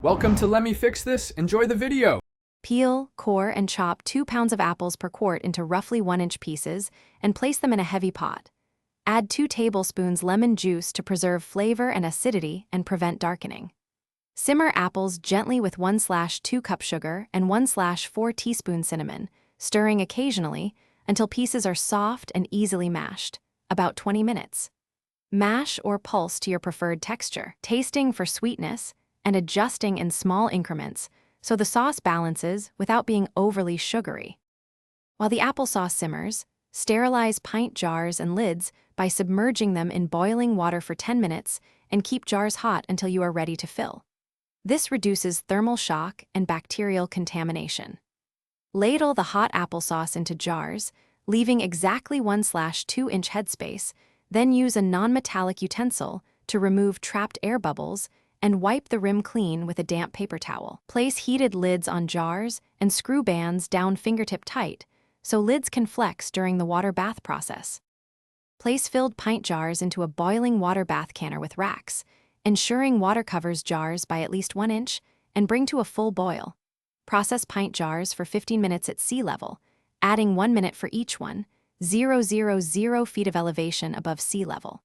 Welcome to Let Me Fix This. Enjoy the video. Peel, core, and chop 2 pounds of apples per quart into roughly 1-inch pieces and place them in a heavy pot. Add 2 tablespoons lemon juice to preserve flavor and acidity and prevent darkening. Simmer apples gently with 1/2 cup sugar and 1/4 teaspoon cinnamon, stirring occasionally until pieces are soft and easily mashed, about 20 minutes. Mash or pulse to your preferred texture, tasting for sweetness and adjusting in small increments so the sauce balances without being overly sugary. While the applesauce simmers, sterilize pint jars and lids by submerging them in boiling water for 10 minutes and keep jars hot until you are ready to fill. This reduces thermal shock and bacterial contamination. Ladle the hot applesauce into jars, leaving exactly 1/2-inch headspace, then use a non-metallic utensil to remove trapped air bubbles and wipe the rim clean with a damp paper towel. Place heated lids on jars and screw bands down fingertip tight so lids can flex during the water bath process. Place filled pint jars into a boiling water bath canner with racks, ensuring water covers jars by at least 1 inch, and bring to a full boil. Process pint jars for 15 minutes at sea level, adding 1 minute for each one, 0 feet of elevation above sea level.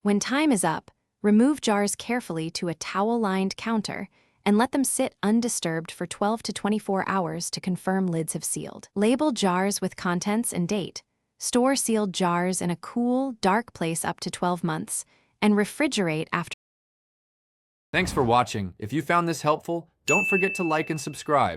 When time is up, remove jars carefully to a towel-lined counter and let them sit undisturbed for 12 to 24 hours to confirm lids have sealed. Label jars with contents and date. Store sealed jars in a cool, dark place up to 12 months, and refrigerate after. Thanks for watching. If you found this helpful, don't forget to like and subscribe.